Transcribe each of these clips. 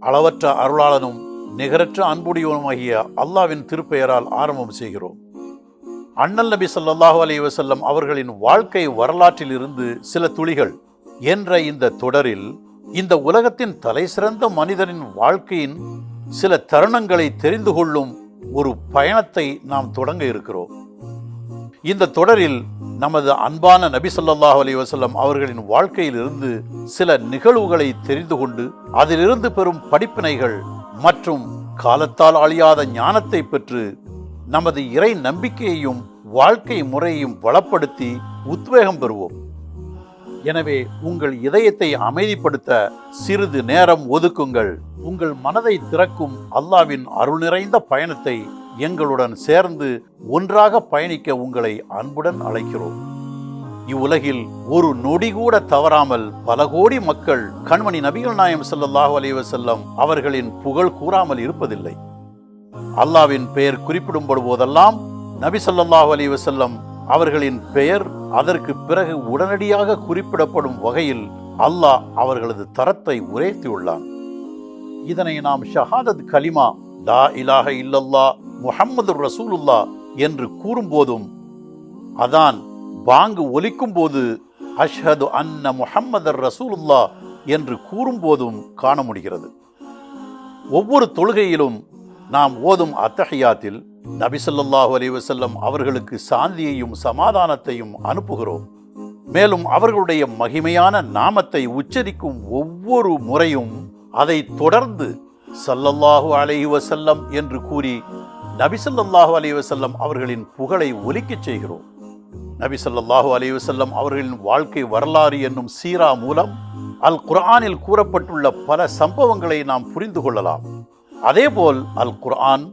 அளவற்ற அருளாளனும் நிகரற்ற அன்புடையவனுமாகிய அல்லாவின் திருப்பெயரால் ஆரம்பம் செய்கிறோம். அண்ணல் நபி ஸல்லல்லாஹு அலைஹி வஸல்லம் அவர்களின் வாழ்க்கை வரலாற்றில் இருந்து சில துளிகள் என்ற இந்த தொடரில் இந்த உலகத்தின் தலைசிறந்த மனிதனின் வாழ்க்கையின் சில தருணங்களை தெரிந்து கொள்ளும் ஒரு பயணத்தை நாம் தொடங்க இருக்கிறோம். இந்த தொடரில் நமது அன்பான நபி ஸல்லல்லாஹு அலைஹி வஸல்லம் அவர்களின் வாழ்க்கையிலிருந்து சில நிகழ்வுகளை தெரிந்து கொண்டு அதிலிருந்து பெறும் படிப்பினைகள் மற்றும் காலத்தால் அழியாத ஞானத்தை பெற்று நமது இறை நம்பிக்கையையும் வாழ்க்கை முறையையும் வளப்படுத்தி உத்வேகம் பெறுவோம். எனவே உங்கள் இதயத்தை அமைதிப்படுத்த சிறிது நேரம் ஒதுக்குங்கள். உங்கள் மனதை திறக்கும் அல்லாவின் அருள் நிறைந்த பயணத்தை எங்களுடன் சேர்ந்து ஒன்றாக பயணிக்க உங்களை அன்புடன் அழைக்கிறோம். இவ்வுலகில் ஒரு நொடி கூட தவறாமல் பல கோடி மக்கள் கண்மணி நபிகள் நாயகம் ஸல்லல்லாஹு அலைஹி வஸல்லம் அவர்களின் புகழ் கூறாமல் இருப்பதில்லை. அல்லாவின் பெயர் குறிப்பிடும் போதெல்லாம் நபி ஸல்லல்லாஹு அலைஹி வஸல்லம் அவர்களின் பெயர் அதற்கு பிறகு உடனடியாக குறிப்பிடப்படும் வகையில் அல்லாஹ் அவர்களது தரத்தை உயர்த்தியுள்ளான். இதனை நாம் ஷஹாதத் கலிமா லா இலாஹ இல்லல்லாஹ் முஹம்மதுர் ரசூலுல்லாஹ் என்று கூறும்போதும் அதான் பாங்கு ஒலிக்கும் போது அஷ்ஹது அன்ன முஹம்மதர் ரசூலுல்லாஹ் என்று கூறும்போதும் காண முடிகிறது. ஒவ்வொரு தொழுகையிலும் நாம் ஓதும் அத்தஹியாத்தில் நபி ஸல்லல்லாஹு அலைஹி வஸல்லம் அவர்களுக்கு சாந்தியையும் சமாதானத்தையும் அனுப்புகிறோம். மேலும் அவர்களுடைய மகிமையான நாமத்தை உச்சரிக்கும் ஒவ்வொரு முறையும் அதை தொடர்ந்து ஸல்லல்லாஹு அலைஹி வஸல்லம் என்று கூறி நபி ஸல்லல்லாஹு அலைஹி வஸல்லம் அவர்களின் புகழை ஒலிக்கச் செய்கிறோம். நபி ஸல்லல்லாஹு அலைஹி வஸல்லம் அவர்களின் வாழ்க்கை வரலாறு என்னும் சீரா மூலம் அல் குர்ஆனில் கூறப்பட்டுள்ள பல சம்பவங்களை நாம் புரிந்து கொள்ளலாம். அதேபோல் அல் குர்ஆன்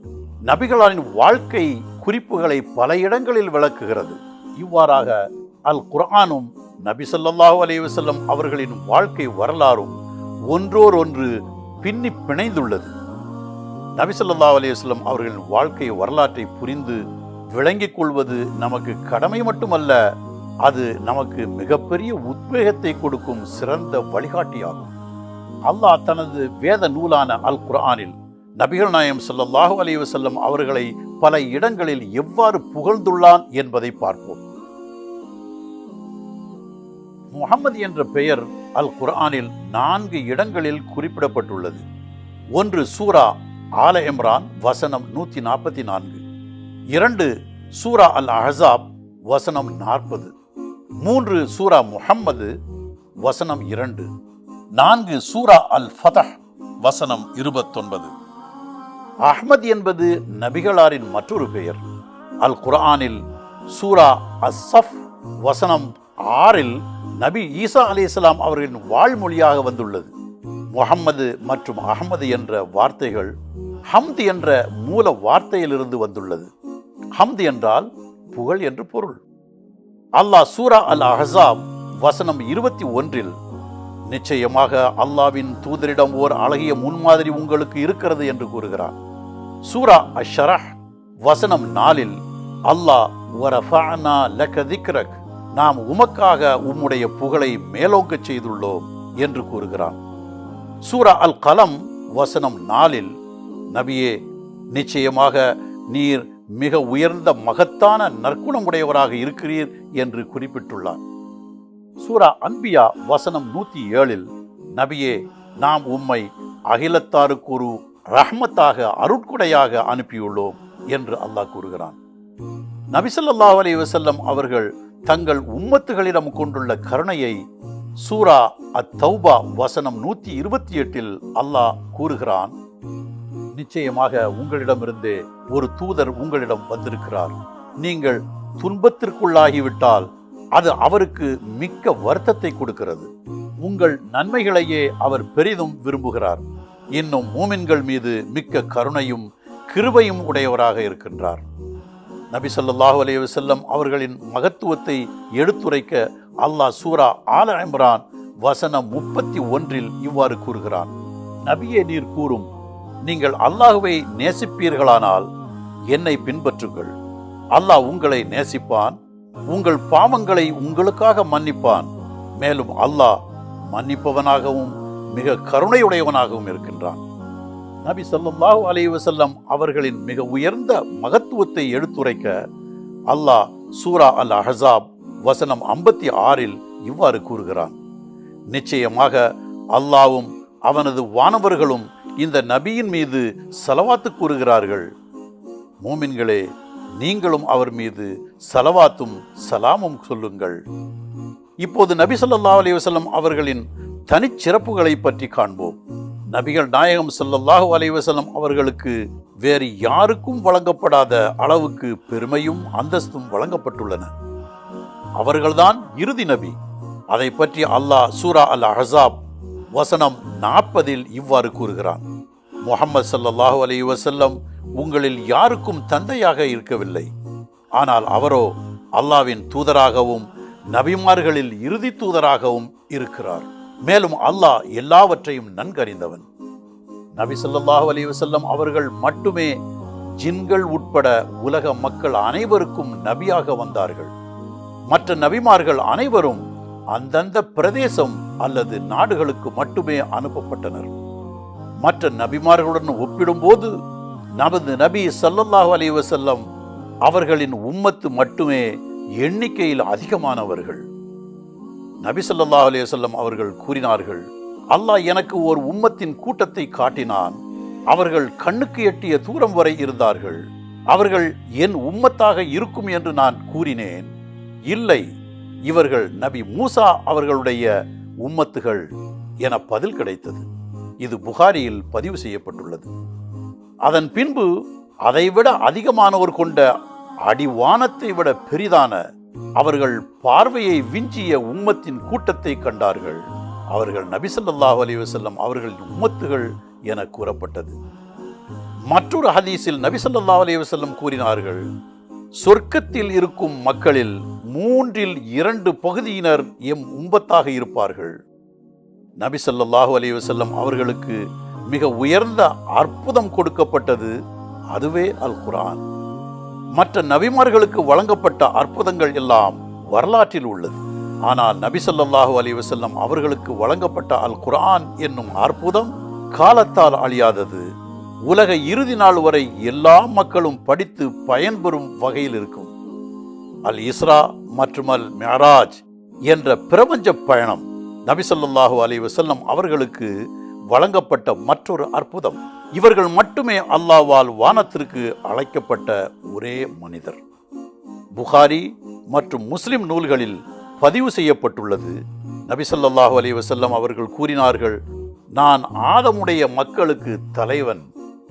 நபிகளின் வாழ்க்கை குறிப்புகளை பல இடங்களில் விளக்குகிறது. இவ்வாறாக அல் குர்ஆனும் நபி ஸல்லல்லாஹு அலைஹி வஸல்லம் அவர்களின் வாழ்க்கை வரலாறும் ஒன்றோடொன்று பின்னி பிணைந்துள்ளது. நபி ஸல்லல்லாஹு அலைஹி வஸல்லம் அவர்களின் வாழ்க்கை வரலாற்றை புரிந்து விளங்கிக் கொள்வது நமக்கு கடமை மட்டுமல்ல, அது நமக்கு மிகப்பெரிய உத்வேகத்தை கொடுக்கும் சிறந்த வழிகாட்டியாகும். அல்லாஹ் தனது வேத நூலான அல் குர்ஆனில் நபிகள் நாயகம் ஸல்லல்லாஹு அலைஹி வஸல்லம் அவர்களை பல இடங்களில் எவ்வாறு புகழ்ந்துள்ளான் என்பதை பார்ப்போம். முஹம்மது என்ற பெயர் அல் குர்ஆனில் 4 இடங்களில் குறிப்பிடப்பட்டுள்ளது. 1 சூரா ஆல இம்ரான் வசனம் 144, 2 சூரா அல் அஹ்ஸாப் வசனம் 40, 3 சூரா முஹம்மது வசனம் 2, 4 சூரா அல் ஃபத்ஹ் வசனம் 29. அஹ்மத் என்பது நபிகளாரின் மற்றொரு பெயர். அல் குர்ஆனில் சூரா அஸ்-ஸஃப் வசனம் 6 நபி ஈசா அலைஹிஸ்ஸலாம் அவர்களின் வாழ்மொழியாக வந்துள்ளது. முஹம்மது மற்றும் அஹ்மது என்ற வார்த்தைகள் ஹம்த் என்ற மூல வார்த்தையிலிருந்து வந்துள்ளது. ஹம்த் என்றால் புகழ் என்று பொருள். அல்லாஹ் சூரா அல் அஹ்ஸாப் வசனம் 21 நிச்சயமாக அல்லாவின் தூதரிடம் ஓர் அழகிய முன்மாதிரி உங்களுக்கு இருக்கிறது என்று கூறுகிறார். சூரா அஷ்-ஷரஹ் வசனம் 4 அல்லாஹ் வரஃபஅனா லக திக்ரக் நாம் உமக்காக உம்முடைய புகழை மேலோங்கச் செய்துள்ளோம் என்று கூறுகிறான். சூரா அல் கலம் வசனம் 4 நபியே நிச்சயமாக நீர் மிக உயர்ந்த மகத்தான நற்குணமுடையவராக இருக்கிறீர் என்று குறிப்பிட்டுள்ளார். சூரா அன்பியா வசனம் 107 நபியே நாம் உம்மை அகிலத்தாருக்கு ஒரு ரஹ்மத்தாக அருட்கொடையாக அனுப்பியுள்ளோம் என்று அல்லாஹ் கூறுகிறான். நபி ஸல்லல்லாஹு அலைஹி வஸல்லம் அவர்கள் தங்கள் உம்மத்துகளிடம் கொண்டுள்ள கருணையை சூரா அத்-தௌபா வசனம் 128 அல்லாஹ் கூறுகிறான். நிச்சயமாக உங்களிடமிருந்தே ஒரு தூதர் உங்களிடம் வந்திருக்கிறார். நீங்கள் துன்பத்திற்குள்ளாகிவிட்டால் அது அவருக்கு மிக்க வருத்தத்தை கொடுக்கிறது. உங்கள் நன்மைகளையே அவர் பெரிதும் விரும்புகிறார். இன்னும் மூமின்கள் மீது மிக்க கருணையும் கிருபையும் உடையவராக இருக்கின்றார். நபி ஸல்லல்லாஹு அலைஹி வஸல்லம் அவர்களின் மகத்துவத்தை எடுத்துரைக்க அல்லாஹ் சூரா ஆல இம்ரான் வசனம் 31 இவ்வாறு கூறுகிறான். நபியே நீர் கூறும், நீங்கள் அல்லாஹ்வை நேசிப்பீர்களானால் என்னை பின்பற்றுங்கள். அல்லாஹ் உங்களை நேசிப்பான், உங்கள் பாவங்களை உங்களுக்காக மன்னிப்பான். மேலும் அல்லாஹ் மன்னிப்பவனாகவும் மிக கருணையுடையவனாகவும் இருக்கின்றான். நபி ஸல்லல்லாஹு அலைஹி வஸல்லம் அவர்களின் மிக உயர்ந்த மகத்துவத்தை எடுத்துரைக்க அல்லாஹ் சூரா அல் அஹ்ஸாப் வசனம் 56 இவ்வாறு கூறுகிறான்: நிச்சயமாக அல்லாஹ்வும் அவனது வானவர்களும் இந்த நபியின் மீது ஸலவாத்து கூறுகிறார்கள். மூமின்களே, நீங்களும் அவர் மீது ஸலவாத்தும் சலாமும் சொல்லுங்கள். இப்போது நபி ஸல்லல்லாஹு அலைஹி வஸல்லம் அவர்களின் தனிச்சிறப்புகளை பற்றி காண்போம். நபிகள் நாயகம் ஸல்லல்லாஹு அலைஹி வஸல்லம் அவர்களுக்கு வேறு யாருக்கும் வழங்கப்படாத அளவுக்கு பெருமையும் அந்தஸ்தும் வழங்கப்பட்டுள்ளன. அவர்கள்தான் இறுதி நபி. அதை பற்றி அல்லாஹ் சூரா அல் அஹ்ஸாப் வசனம் 40 இவ்வாறு கூறுகிறான்: முஹம்மது ஸல்லல்லாஹு அலைஹி வஸல்லம் உங்களில் யாருக்கும் தந்தையாக இருக்கவில்லை. ஆனால் அவரோ அல்லாஹ்வின் தூதராகவும் நபிமார்களில் இறுதி தூதராகவும் இருக்கிறார். மேலும் அல்லாஹ் எல்லாவற்றையும் நன்கறிந்தவன். நபி ஸல்லல்லாஹு அலைஹி வஸல்லம் அவர்கள் மட்டுமே ஜின்கள் உட்பட உலக மக்கள் அனைவருக்கும் நபியாக வந்தார்கள். மற்ற நபிமார்கள் அனைவரும் அந்தந்த பிரதேசம் அல்லது நாடுகளுக்கு மட்டுமே அனுப்பப்பட்டனர். மற்ற நபிமார்களுடன் ஒப்பிடும்போது நமது நபி ஸல்லல்லாஹு அலைஹி வஸல்லம் அவர்களின் உம்மத்து மட்டுமே எண்ணிக்கையில் அதிகமானவர்கள். நபி ஸல்லல்லாஹு அலைஹி வஸல்லம் அவர்கள் கூறினார்கள்: அல்லாஹ் எனக்கு ஒரு உம்மத்தின் கூட்டத்தை காட்டினான். அவர்கள் கண்ணுக்கு எட்டிய தூரம் வரை இருந்தார்கள். அவர்கள் என் உம்மத்தாக இருக்கும் என்று நான் கூறினேன். இல்லை, இவர்கள் நபி மூசா அவர்களுடைய உம்மத்துகள் என பதில் கிடைத்தது. இது புகாரியில் பதிவு செய்யப்பட்டுள்ளது. அதன் பின்பு அதைவிட அதிகமானோர் கொண்ட அடிவானத்தை விட பெரிதான அவர்கள் பார்வையை விஞ்சிய உம்மத்தின் கூட்டத்தை கண்டார்கள். அவர்கள் நபி ஸல்லல்லாஹு அலைஹி வஸல்லம் அவர்களின் உம்மத்துகள் என கூறப்பட்டது. மற்றொரு ஹதீஸில் நபி ஸல்லல்லாஹு அலைஹி வஸல்லம் கூறினார்கள்: சொர்க்கத்தில் இருக்கும் மக்களில் 2/3 பகுதியினர் எம் உம்மத்தாக இருப்பார்கள். நபி ஸல்லல்லாஹு அலைஹி வஸல்லம் அவர்களுக்கு மிக உயர்ந்த அற்புதம் கொடுக்கப்பட்டது. அதுவே அல் குர்ஆன். மற்ற நபிமார்களுக்கு வழங்கப்பட்ட அற்புதங்கள் எல்லாம் வரலாற்றில் உள்ளது. ஆனால் நபி ஸல்லல்லாஹு அலைஹி வஸல்லம் அவர்களுக்கு வழங்கப்பட்ட அல் குர்ஆன் என்னும் அற்புதம் காலத்தால் அழியாதது. உலக இறுதி நாள் வரை எல்லா மக்களும் படித்து பயன்பெறும் வகையில் இருக்கும். அல் இஸ்ரா மற்றும் அல் மிஅராஜ் என்ற பிரபஞ்ச பயணம் நபி ஸல்லல்லாஹு அலைஹி வஸல்லம் அவர்களுக்கு வழங்கப்பட்ட மற்றொரு அற்புதம். இவர்கள் மட்டுமே அல்லாஹ்வால் வானத்திற்கு அழைக்கப்பட்ட ஒரே மனிதர். புகாரி மற்றும் முஸ்லிம் நூல்களில் பதிவு செய்யப்பட்டுள்ளது. நபி ஸல்லல்லாஹு அலைஹி வஸல்லம் அவர்கள் கூறினார்கள்: நான் ஆதமுடைய மக்களுக்கு தலைவன்.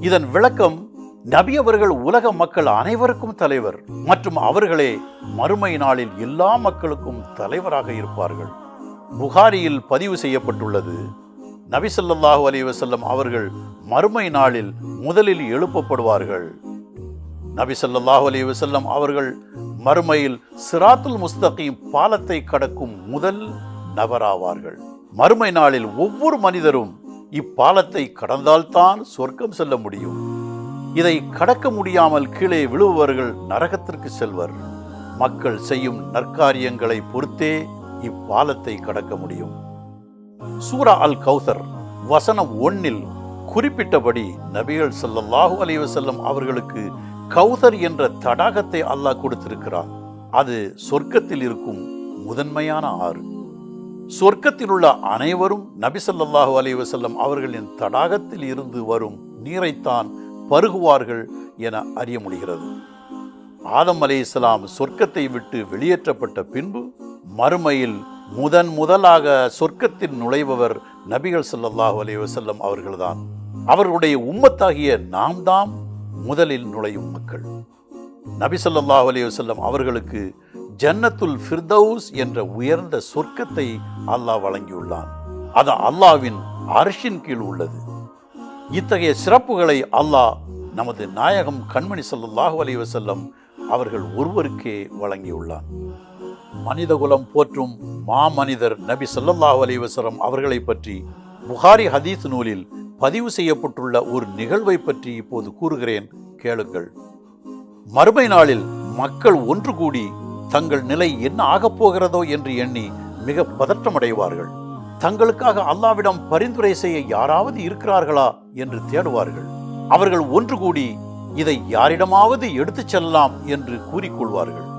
இதன் விளக்கம், நபி அவர்கள் உலக மக்கள் அனைவருக்கும் தலைவர் மற்றும் அவர்களே மறுமை நாளில் எல்லா மக்களுக்கும் தலைவராக இருப்பார்கள். புகாரியில் பதிவு செய்யப்பட்டுள்ளது. நபி ஸல்லல்லாஹு அலைஹி வஸல்லம் அவர்கள் மறுமை நாளில் முதலில் எழுப்பப்படுவார்கள். நபி ஸல்லல்லாஹு அலைஹி வஸல்லம் அவர்கள் மறுமையில் சிராத்துல் முஸ்தகீம் பாலத்தை கடக்கும் முதல் நபராவார்கள். மறுமை நாளில் ஒவ்வொரு மனிதரும் இப்பாலத்தை கடந்தால்தான் சொர்க்கம் செல்ல முடியும். இதை கடக்க முடியாமல் கீழே விழுபவர்கள் நரகத்திற்கு செல்வர். மக்கள் செய்யும் நற்காரியங்களை பொறுத்தே இப்பாலத்தை கடக்க முடியும். சூரா அல் கௌசர் வசனம் 1 குறிப்பிட்டபடி நபிகள் ஸல்லல்லாஹு அலைஹி வஸல்லம் அவர்களுக்கு கௌசர் என்ற தடாகத்தை அல்லாஹ் கொடுத்திருக்கிறார். அது சொர்க்கத்தில் இருக்கும் முதன்மையான ஆறு. சொர்க்கத்தில் உள்ள அனைவரும் நபி ஸல்லல்லாஹு அலைஹி வஸல்லம் அவர்களின் தடாகத்தில் இருந்து வரும் நீரைத்தான் பருகுவார்கள் என அறிய முடிகிறது. ஆதம் அலைஹிஸ்ஸலாம் சொர்க்கத்தை விட்டு வெளியேற்றப்பட்ட பின்பு மறுமையில் முதலாக சொர்க்கத்தில் நுழைபவர் நபிகள் ஸல்லல்லாஹு அலைஹி வஸல்லம் அவர்கள்தான். அவர்களுடைய உம்மத்தாகிய நாம் தாம் முதலில் நுழையும் மக்கள். நபி ஸல்லல்லாஹு அலைஹி வஸல்லம் அவர்களுக்கு ஜன்னத்துல் ஃபிர்தௌஸ் என்ற உயர்ந்த சொர்க்கத்தை அல்லாஹ் வழங்கியுள்ளான். அது அல்லாஹ்வின் அர்ஷின் கீழ் உள்ளது. இத்தகைய சிறப்புகளை அல்லாஹ் நமது நாயகம் கண்மணி ஸல்லல்லாஹு அலைஹி வஸல்லம் அவர்கள் ஒருவருக்கே வழங்கியுள்ளான். மனிதகுலம் போற்றும் மாமனிதர் நபி ஸல்லல்லாஹு அலைஹி வஸல்லம் அவர்களை பற்றி புகாரி ஹதீஸ் நூலில் பதிவு செய்யப்பட்டுள்ள ஒரு நிகழ்வை பற்றி இப்போது கூறுகிறேன், கேளுங்கள். மறுமை நாளில் மக்கள் ஒன்று கூடி தங்கள் நிலை என்ன ஆகப் போகிறதோ என்று எண்ணி மிக பதற்றமடைவார்கள். தங்களுக்காக அல்லாவிடம் பரிந்துரை செய்ய யாராவது இருக்கிறார்களா என்று தேடுவார்கள். அவர்கள் ஒன்று கூடி இதை யாரிடமாவது எடுத்துச் செல்லலாம் என்று கூறிக்கொள்வார்கள்.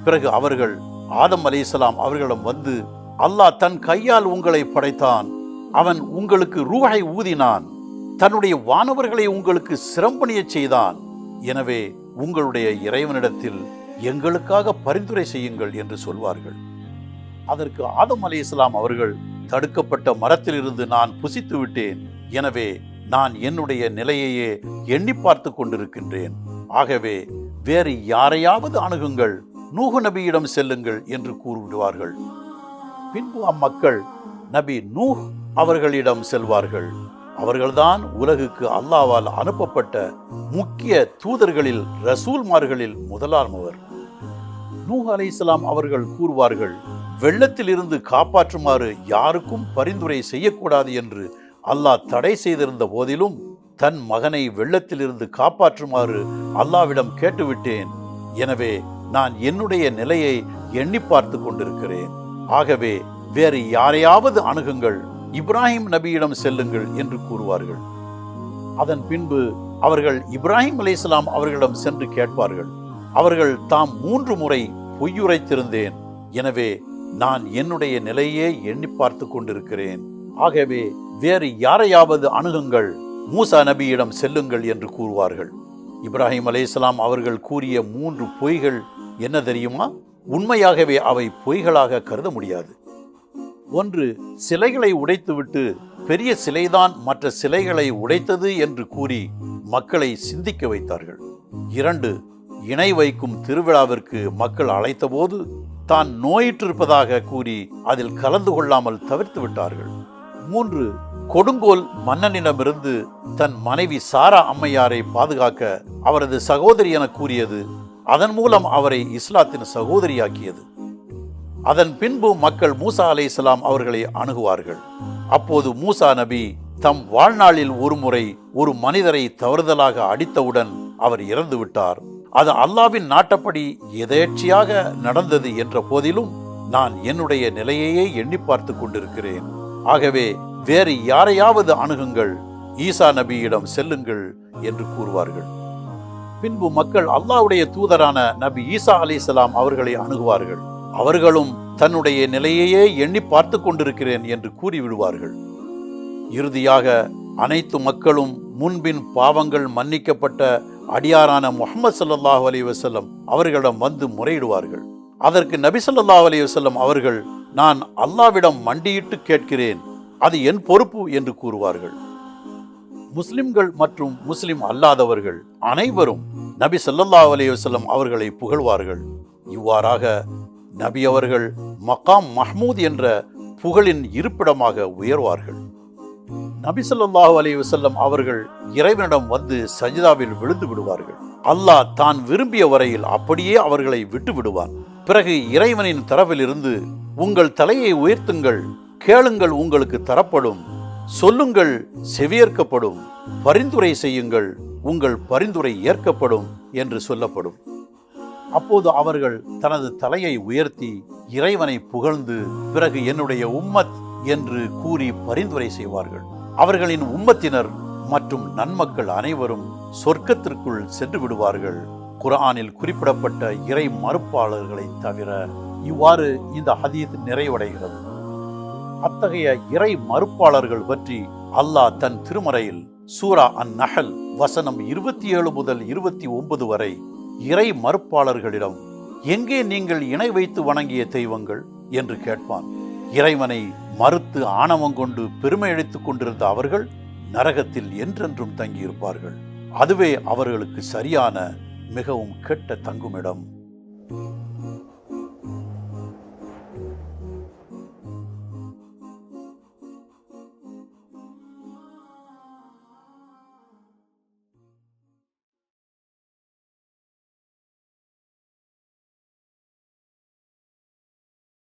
பிறகு அவர்கள் ஆதம் அலைஹிஸ்ஸலாம் அவர்களிடம் வந்து, அல்லாஹ் தன் கையால் உங்களை படைத்தான், அவன் உங்களுக்கு ரூஹை ஊதினான், தன்னுடைய வானவர்களை உங்களுக்கு சிரம்பணியச் செய்தான், எனவே உங்களுடைய இறைவனிடத்தில் எங்களுக்காக பரிந்துரை செய்யுங்கள் என்று சொல்வார்கள். அதற்கு ஆதம் அலைஹிஸ்ஸலாம் அவர்கள், தடுக்கப்பட்ட மரத்திலிருந்து நான் புசித்து விட்டேன், எனவே நான் என்னுடைய நிலையையே எண்ணி பார்த்து கொண்டிருக்கின்றேன், ஆகவே வேறு யாரையாவது அணுகுங்கள், நூஹ் நபியிடம் செல்லுங்கள் என்று கூறிவிடுவார்கள். பின்பு அம்மக்கள் நபி நூஹ் அவர்களிடம் செல்வார்கள். அவர்கள்தான் உலகுக்கு அல்லாஹ்வால் அனுப்பப்பட்ட முக்கிய தூதர்களில், ரசூல்மார்களில் முதலாமவர். நூஹ் அலைஹிஸ்ஸலாம் அவர்கள் கூறுவார்கள், வெள்ளத்தில் இருந்து காப்பாற்றுமாறு யாருக்கும் பரிந்துரை செய்யக்கூடாது என்று அல்லாஹ் தடை செய்திருந்த போதிலும் தன் மகனை வெள்ளத்திலிருந்து காப்பாற்றுமாறு அல்லாஹ்விடம் கேட்டுவிட்டேன், எனவே நான் என்னுடைய நிலையை எண்ணி பார்த்து கொண்டிருக்கிறேன், ஆகவே வேறு யாரையாவது அணுகுங்கள், இப்ராஹிம் நபியிடம் செல்லுங்கள் என்று கூறுவார்கள். அதன் பின்பு அவர்கள் இப்ராஹிம் அலைஹிஸ்ஸலாம் அவர்களிடம் சென்று கேட்பார்கள். அவர்கள் தாம் 3 முறை பொய்யுரைத்திருந்தேன், எனவே நான் என்னுடைய நிலையே எண்ணி பார்த்து கொண்டிருக்கிறேன், ஆகவே வேறு யாரையாவது அணுகுங்கள், மூசா நபியிடம் செல்லுங்கள் என்று கூறுவார்கள். இப்ராஹிம் அலைஹிஸ்ஸலாம் அவர்கள் கூறிய 3 பொய்கள் என்ன தெரியுமா? உண்மையாகவே அவை பொய்களாக கருத முடியாது. 1, சிலைகளை உடைத்துவிட்டு பெரிய சிலைதான் மற்ற சிலைகளை உடைத்தது என்று கூறி மக்களை சிந்திக்க வைத்தார்கள். 2, இணை வைக்கும் திருவிழாவிற்கு மக்கள் அழைத்தபோது தான் நோயிற்றிருப்பதாக கூறி அதில் கலந்து கொள்ளாமல் தவிர்த்து விட்டார்கள். 3, கொடுங்கோல் மன்னனிடமிருந்து தன் மனைவி சாரா அம்மையாரை பாதுகாக்க அவரது சகோதரி என கூறியது, அதன் மூலம் அவரை இஸ்லாத்தின் சகோதரியாக்கியது. அதன் பின்பு மக்கள் மூசா அலைஹிஸ்ஸலாம் அவர்களை அணுகுவார்கள். அப்போது மூசா நபி தம் வாழ்நாளில் ஒரு முறை ஒரு மனிதரை தவறுதலாக அடித்தவுடன் அவர் இறந்து விட்டார். அது அல்லாஹ்வின் நாட்டப்படி எதேச்சையாக நடந்தது என்ற போதிலும் நான் என்னுடைய நிலையையே எண்ணி பார்த்து கொண்டிருக்கிறேன், ஆகவே வேறு யாரையாவது அணுகுங்கள், ஈசா நபியிடம் செல்லுங்கள் என்று கூறுவார்கள். பின்பு மக்கள் அல்லாஹ்வுடைய தூதரான நபி ஈசா அலைஹிஸ்ஸலாம் அவர்களை அணுகுவார்கள். அவர்களும் தன்னுடைய நிலையையே எண்ணி பார்த்து கொண்டிருக்கிறேன் என்று கூறிவிடுவார்கள். இறுதியாக அனைத்து மக்களும் முன்பின் பாவங்கள் மன்னிக்கப்பட்ட அடியாரான முஹம்மது ஸல்லல்லாஹு அலைஹி வஸல்லம் அவர்களிடம் வந்து முறையிடுவார்கள். அதற்கு நபி ஸல்லல்லாஹு அலைஹி வஸல்லம் அவர்கள், நான் அல்லாஹ்விடம் மண்டியிட்டு கேட்கிறேன், அது என் பொறுப்பு என்று கூறுவார்கள். முஸ்லிம்கள் மற்றும் முஸ்லிம் அல்லாதவர்கள் அனைவரும் நபி ஸல்லல்லாஹு அலைஹி வஸல்லம் அவர்களை புகழ்வார்கள். இவ்வாறாக நபி அவர்கள் மகாம் மஹ்மூத் என்ற புகழின் இருப்பிடமாக உயர்வார்கள். நபி ஸல்லல்லாஹு அலைஹி வஸல்லம் அவர்கள் இறைவனிடம் வந்து சஜிதாவில் விழுந்து விடுவார்கள். அல்லாஹ் தான் விரும்பிய வரையில் அப்படியே அவர்களை விட்டு விடுவான். பிறகு இறைவனின் தரப்பிலிருந்து, உங்கள் தலையை உயர்த்துங்கள், கேளுங்கள் உங்களுக்கு தரப்படும், சொல்லுங்கள் செவியேற்கப்படும், பரிந்துரை செய்யுங்கள் உங்கள் பரிந்துரை ஏற்கப்படும் என்று சொல்லப்படும். அப்போது அவர்கள் தனது தலையை உயர்த்தி இறைவனை புகழ்ந்து பிறகு என்னுடைய உம்மத் என்று கூறி பரிந்துரை செய்வார்கள். அவர்களின் உம்மத்தினர் மற்றும் நன்மக்கள் அனைவரும் சொர்க்கத்திற்குள் சென்று விடுவார்கள், குர்ஆனில் குறிப்பிடப்பட்ட இறை மறுப்பாளர்களை தவிர. இவ்வாறு இந்த ஹதீஸ் நிறைவடைகிறது. அத்தகைய இறை மறுப்பாளர்கள் பற்றி அல்லாஹ் தன் திருமறையில் சூரா அன்-நஹல் வசனம் 27 முதல் 29 வரை இறை மறுப்பாளர்களிடம், எங்கே நீங்கள் இணை வைத்து வணங்கிய தெய்வங்கள் என்று கேட்பான். இறைவனை மறுத்து ஆணவம் கொண்டு பெருமை அளித்துக் கொண்டிருந்த அவர்கள் நரகத்தில் என்றென்றும் தங்கியிருப்பார்கள். அதுவே அவர்களுக்கு சரியான மிகவும் கெட்ட தங்குமிடம்.